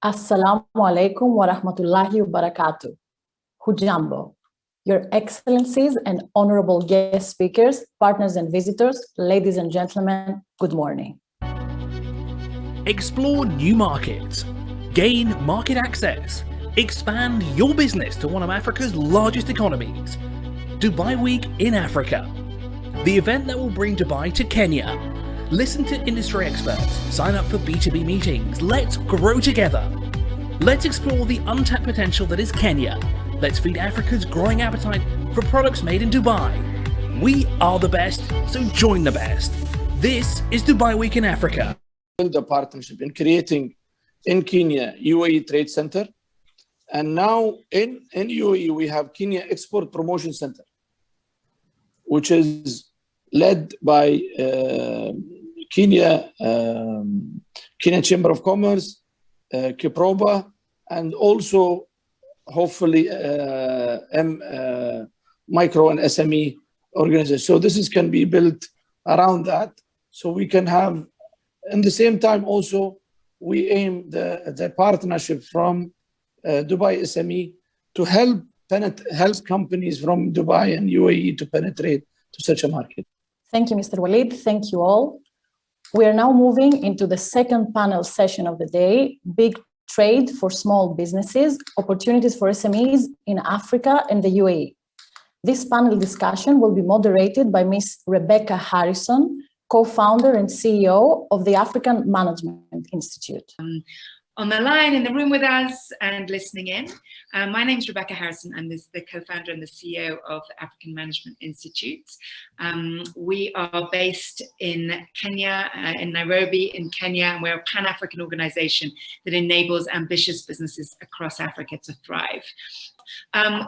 Assalamu alaikum wa rahmatullahi wa barakatuh. Hujambo. Your Excellencies and honorable guest speakers, partners and visitors, ladies and gentlemen, good morning. Explore new markets, gain market access, expand your business to one of Africa's largest economies. Dubai Week in Africa, the event that will bring Dubai to Kenya. Listen to industry experts, sign up for B2B meetings. Let's grow together. Let's explore the untapped potential that is Kenya. Let's feed Africa's growing appetite for products made in Dubai. We are the best, so join the best. This is Dubai Week in Africa. Build a partnership in creating in Kenya UAE Trade Center, and now in UAE we have Kenya Export Promotion Center, which is led by Kenya Chamber of Commerce, Kiproba, and also hopefully micro and SME organization. So this can be built around that, so we can have. At the same time, also, we aim the partnership from Dubai SME to help companies from Dubai and UAE to penetrate to such a market. Thank you, Mr. Walid. Thank you all. We are now moving into the second panel session of the day, Big Trade for Small Businesses, Opportunities for SMEs in Africa and the UAE. This panel discussion will be moderated by Ms. Rebecca Harrison, co-founder and CEO of the African Management Institute. On the line in the room with us and listening in. My name is Rebecca Harrison. I'm the co-founder and the CEO of the African Management Institute. We are based in Kenya, in Nairobi, in Kenya, and we're a Pan-African organization that enables ambitious businesses across Africa to thrive.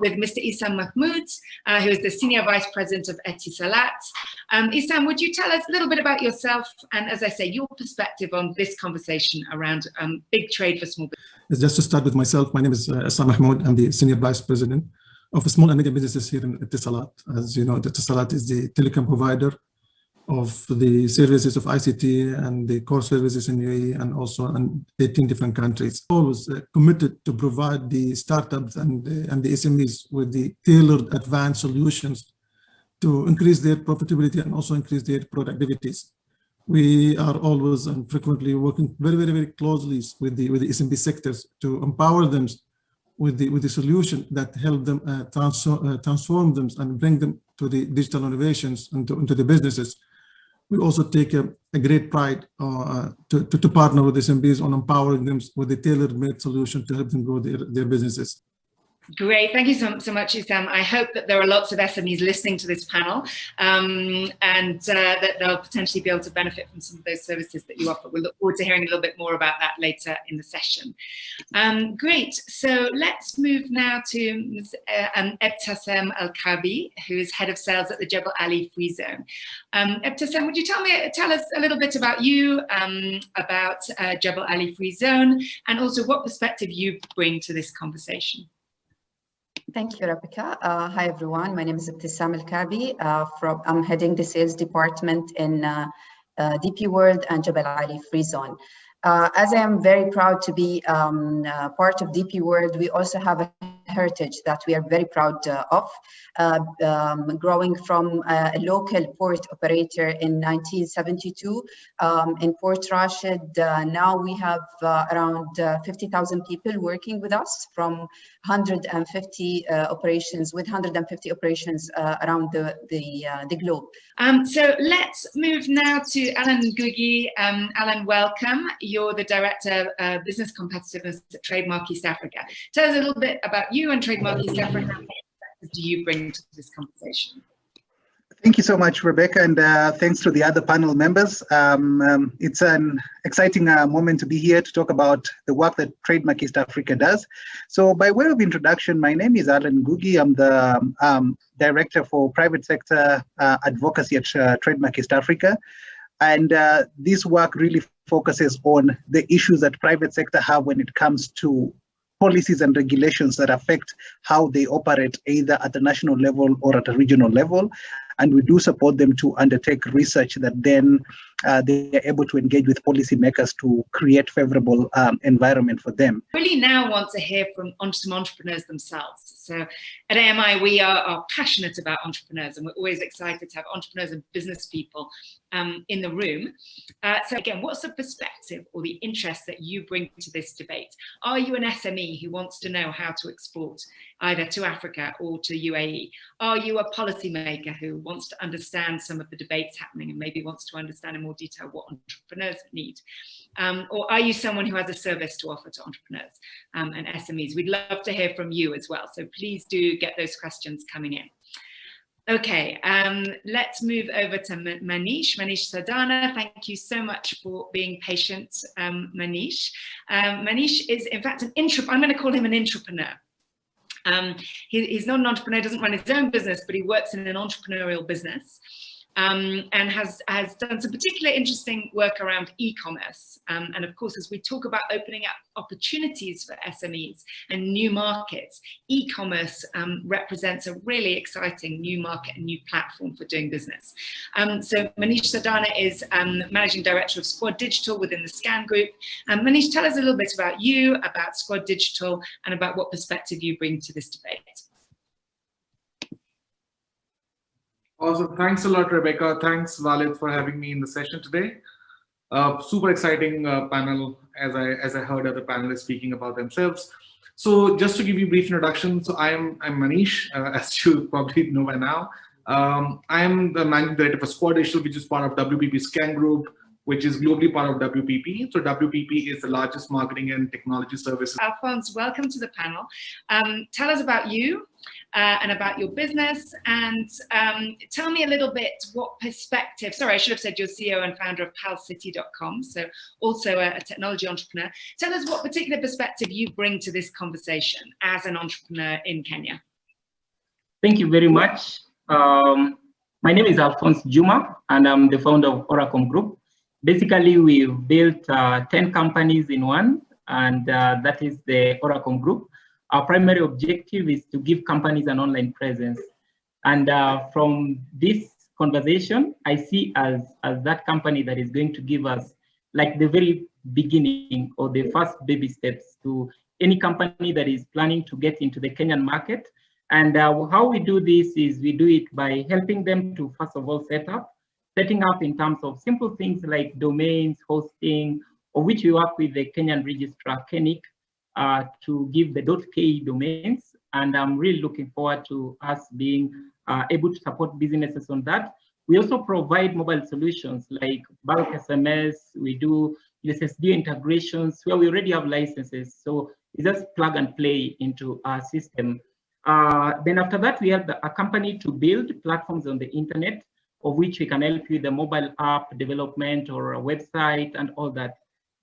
With Mr. Issam Mahmoud, who is the Senior Vice President of Etisalat. Issam, would you tell us a little bit about yourself and, as I say, your perspective on this conversation around big trade for small business? Just to start with myself, my name is Issam Mahmoud. I'm the Senior Vice President of Small and Medium Businesses here in Etisalat. As you know, Etisalat is the telecom provider of the services of ICT and the core services in UAE and also in 18 different countries. Always committed to provide the startups and the SMEs with the tailored advanced solutions to increase their profitability and also increase their productivities. We are always and frequently working very closely with the SMB sectors to empower them with the solution that help them transform them and bring them to the digital innovations into the businesses. We also take a great pride to partner with SMBs on empowering them with a tailor-made solution to help them grow their businesses. Great, thank you so much, Issam. I hope that there are lots of SMEs listening to this panel and that they'll potentially be able to benefit from some of those services that you offer. We look forward to hearing a little bit more about that later in the session. Great, so let's move now to Ms. Ebtessem Al-Kabi, who is Head of Sales at the Jebel Ali Free Zone. Ebtessem, would you tell us a little bit about you, about Jebel Ali Free Zone, and also what perspective you bring to this conversation? Thank you, Rebecca. Hi, everyone. My name is Ebtessem Al-Kabi. I'm heading the sales department in DP World and Jebel Ali Free Zone. As I am very proud to be part of DP World, we also have a heritage that we are very proud of, growing from a local port operator in 1972 in Port Rashid. Now we have around 50,000 people working with us from 150 operations, with 150 operations around the globe. So let's move now to Alan Ngugi. Alan, welcome. You're the Director of Business Competitiveness at Trademark East Africa. Tell us a little bit about you and Trademark East Africa. What do you bring to this conversation? Thank you so much, Rebecca, and thanks to the other panel members. It's an exciting moment to be here to talk about the work that Trademark East Africa does. So by way of introduction, my name is Alan Ngugi. I'm the Director for Private Sector Advocacy at Trademark East Africa. And this work really focuses on the issues that private sector have when it comes to policies and regulations that affect how they operate either at the national level or at a regional level. And we do support them to undertake research that then they are able to engage with policymakers to create favorable environment for them. Really now want to hear from some entrepreneurs themselves. So at AMI, we are passionate about entrepreneurs, and we're always excited to have entrepreneurs and business people in the room. So again, what's the perspective or the interest that you bring to this debate? Are you an SME who wants to know how to export either to Africa or to UAE? Are you a policymaker who wants to understand some of the debates happening and maybe wants to understand in more detail what entrepreneurs need? Or are you someone who has a service to offer to entrepreneurs and SMEs? We'd love to hear from you as well. So please do get those questions coming in. Okay, let's move over to Manish Sardana. Thank you so much for being patient, Manish. Manish is in fact I'm going to call him an entrepreneur. He's not an entrepreneur, doesn't run his own business, but he works in an entrepreneurial business. And has done some particular interesting work around e-commerce. And of course, as we talk about opening up opportunities for SMEs and new markets, e-commerce represents a really exciting new market and new platform for doing business. So Manish Sardana is Managing Director of Squad Digital within the SCAN Group. Manish, tell us a little bit about you, about Squad Digital, and about what perspective you bring to this debate. Awesome. Thanks a lot, Rebecca. Thanks, Walid, for having me in the session today. Super exciting panel, as I heard other panelists speaking about themselves. So just to give you a brief introduction, so I'm Manish, as you probably know by now. I am the Managing Director for Squad Digital, which is part of WPP SCAN Group, which is globally part of WPP. So WPP is the largest marketing and technology services. Alphonse, welcome to the panel. Tell us about you and about your business, and tell me a little bit what perspective, sorry, I should have said you're CEO and founder of palcity.com, so also a technology entrepreneur. Tell us what particular perspective you bring to this conversation as an entrepreneur in Kenya. Thank you very much. My name is Alphonse Juma, and I'm the founder of Oracom Group. Basically, we've built 10 companies in one, and that is the Oracom Group. Our primary objective is to give companies an online presence. And from this conversation, I see as that company that is going to give us like the very beginning or the first baby steps to any company that is planning to get into the Kenyan market. And how we do this is we do it by helping them to, first of all, setting up in terms of simple things like domains, hosting, of which we work with the Kenyan registrar, KENIC, to give the .ke domains. And I'm really looking forward to us being able to support businesses on that. We also provide mobile solutions like bulk SMS. We do USSD integrations where we already have licenses. So we just plug and play into our system. Then after that, we have a company to build platforms on the internet, of which we can help you with the mobile app development or a website and all that.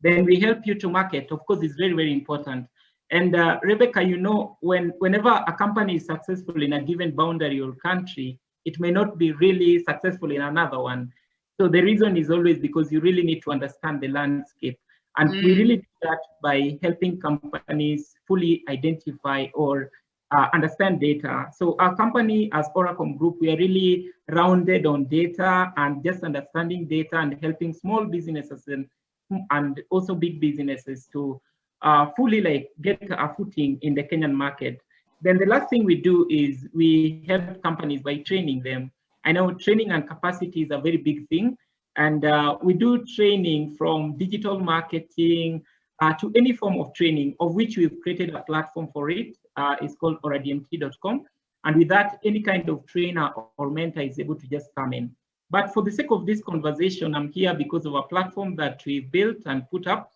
Then we help you to market. Of course, it's very, very important. And Rebecca, you know, whenever a company is successful in a given boundary or country, it may not be really successful in another one. So the reason is always because you really need to understand the landscape. And we really do that by helping companies fully identify or understand data. So our company as Oracom Group, we are really rounded on data and just understanding data and helping small businesses and also big businesses to fully like get a footing in the Kenyan market. Then the last thing we do is we help companies by training them. I know training and capacity is a very big thing. And we do training from digital marketing to any form of training, of which we've created a platform for it. It's called oradmt.com. And with that, any kind of trainer or mentor is able to just come in. But for the sake of this conversation, I'm here because of a platform that we built and put up.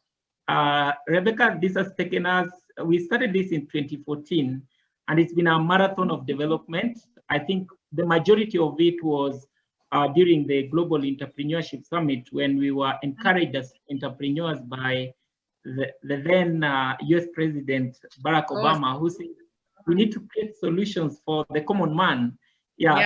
Rebecca, this has taken us, we started this in 2014, and it's been a marathon of development. I think the majority of it was during the Global Entrepreneurship Summit, when we were encouraged as entrepreneurs by the then US President Barack Obama, who said we need to create solutions for the common man.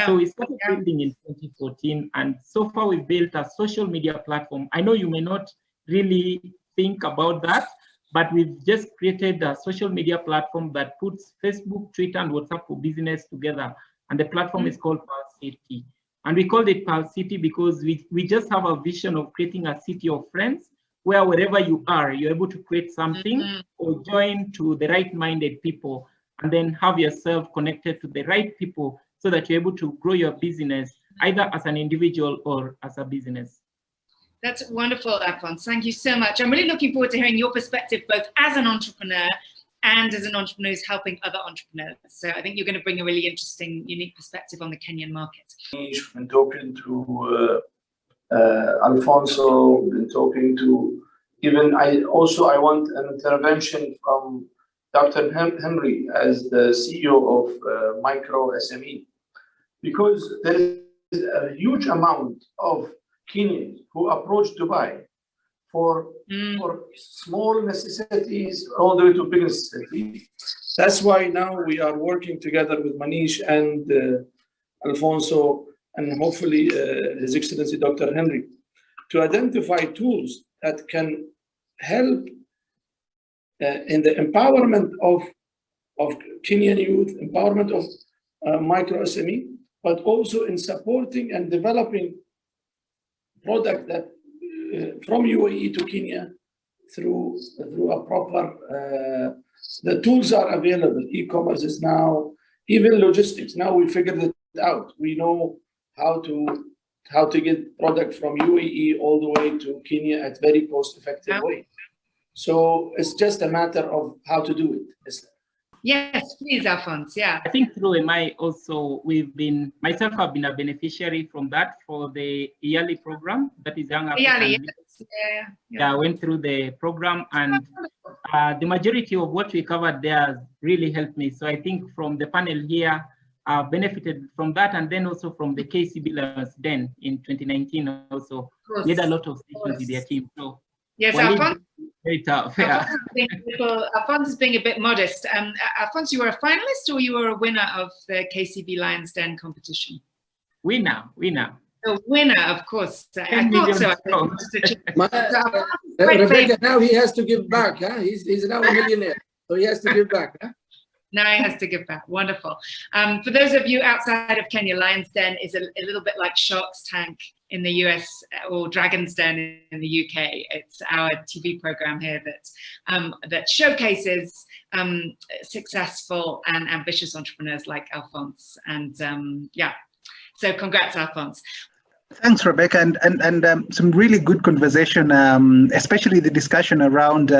So we started building in 2014, and so far we've built a social media platform. I know you may not really think about that, but we've just created a social media platform that puts Facebook, Twitter, and WhatsApp for business together. And the platform is called Palcity. And we called it Pearl City because we just have a vision of creating a city of friends where wherever you are, you're able to create something or join to the right-minded people and then have yourself connected to the right people so that you're able to grow your business either as an individual or as a business. That's wonderful, Alphonse. Thank you so much. I'm really looking forward to hearing your perspective, both as an entrepreneur and as an entrepreneur who's helping other entrepreneurs. So I think you're going to bring a really interesting, unique perspective on the Kenyan market. Been talking to Alfonso, been talking to I want an intervention from Dr. Henry as the CEO of Micro SME, because there is a huge amount of Kenyans who approach Dubai for small necessities all the way to big necessities. That's why now we are working together with Manish and Alfonso and hopefully His Excellency Dr. Henry to identify tools that can help in the empowerment of Kenyan youth, empowerment of micro SME, but also in supporting and developing product that from UAE to Kenya through a proper, the tools are available. E-commerce is now, even logistics. Now we figured it out. We know how to get product from UAE all the way to Kenya at very cost-effective way. So it's just a matter of how to do it. Yes, please, Alphonse. Yeah. I think through MI also, myself have been a beneficiary from that for the yearly program that is Young African. Yeah, I went through the program and the majority of what we covered there really helped me. So I think from the panel here, benefited from that, and then also from the KCB Lions Den in 2019 also. We had a lot of sessions with their team. So yes, Alphonse. Very tough. Alphonse is being a bit modest. Alphonse, you were a finalist or you were a winner of the KCB Lions Den competition? Winner. A winner, of course. I thought so. Rebecca, now he has to give back. Huh? He's now a millionaire, so he has to give back. Huh? Now he has to give back. Wonderful. For those of you outside of Kenya, Lions Den is a little bit like Shark's Tank in the US or Dragon's Den in the UK. It's our TV program here that showcases successful and ambitious entrepreneurs like Alphonse. And yeah, so congrats, Alphonse. Thanks, Rebecca, and some really good conversation, especially the discussion around,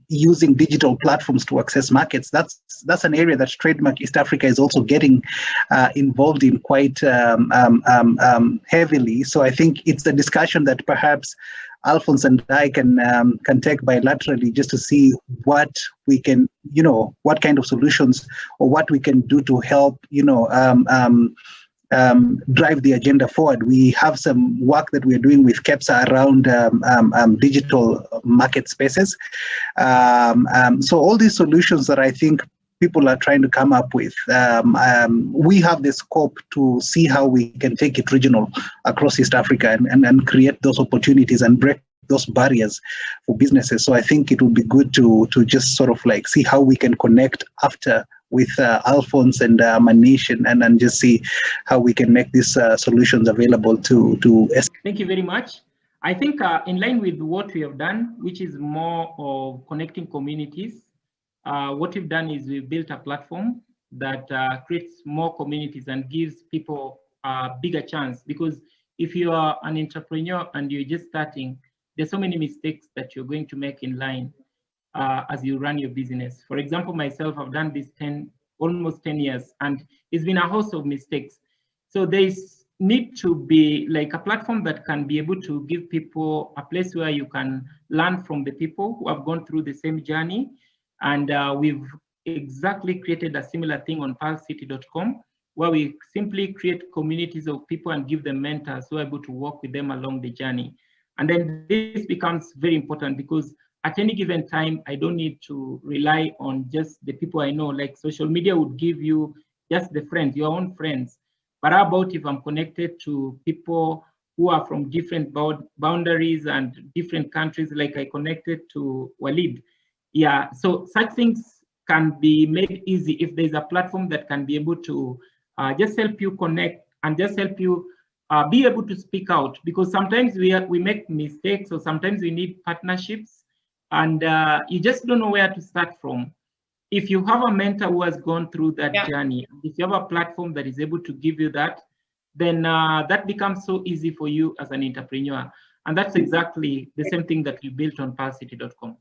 using digital platforms to access markets. That's an area that Trademark East Africa is also getting involved in quite heavily. So I think it's a discussion that perhaps Alphonse and I can take bilaterally just to see what we can, what kind of solutions or what we can do to help, drive the agenda forward. We have some work that we're doing with KEPSA around digital market spaces. So all these solutions that I think people are trying to come up with, we have the scope to see how we can take it regional across East Africa and create those opportunities and break those barriers for businesses. So I think it would be good to just sort of like see how we can connect after with Alphonse and Manish and just see how we can make these solutions available to. Thank you very much. I think in line with what we have done, which is more of connecting communities, what we've done is we've built a platform that creates more communities and gives people a bigger chance. Because if you are an entrepreneur and you're just starting, there's so many mistakes that you're going to make in line as you run your business. For example, myself, I've done this almost 10 years, and it's been a host of mistakes. So there's need to be like a platform that can be able to give people a place where you can learn from the people who have gone through the same journey. And we've exactly created a similar thing on pearlcity.com, where we simply create communities of people and give them mentors who are able to work with them along the journey. And then this becomes very important because at any given time, I don't need to rely on just the people I know. Like social media would give you just the friends, your own friends. But how about if I'm connected to people who are from different boundaries and different countries, like I connected to Walid? Yeah, so such things can be made easy if there's a platform that can be able to just help you connect and just help you be able to speak out, because sometimes we make mistakes, or sometimes we need partnerships, and you just don't know where to start from. If you have a mentor who has gone through that journey, if you have a platform that is able to give you that, then that becomes so easy for you as an entrepreneur. And that's exactly the same thing that you built on PulseCity.com.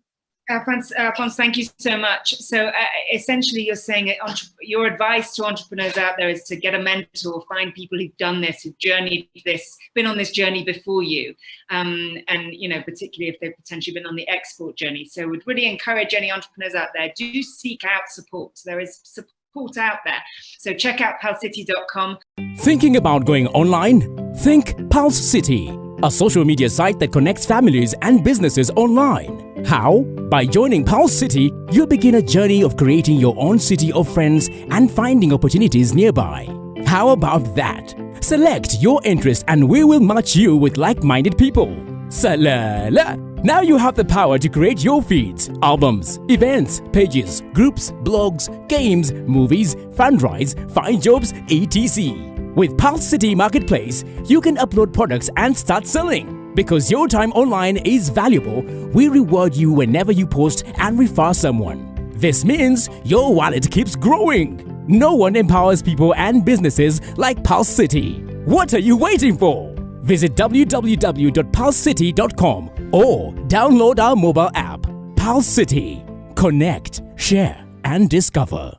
Alphonse, thank you so much. So essentially you're saying your advice to entrepreneurs out there is to get a mentor, find people who've done this, who've journeyed this, been on this journey before you, and particularly if they've potentially been on the export journey. So we'd really encourage any entrepreneurs out there, do seek out support. There is support out there. So check out PulseCity.com. Thinking about going online? Think Pulse City, a social media site that connects families and businesses online. How? By joining Pulse City, you'll begin a journey of creating your own city of friends and finding opportunities nearby. How about that? Select your interest and we will match you with like-minded people. Salala! Now you have the power to create your feeds, albums, events, pages, groups, blogs, games, movies, fundraise, find jobs, etc. With Pulse City Marketplace, you can upload products and start selling. Because your time online is valuable, we reward you whenever you post and refer someone. This means your wallet keeps growing. No one empowers people and businesses like Pulse City. What are you waiting for? Visit www.pulsecity.com or download our mobile app. Pulse City. Connect, share, and discover.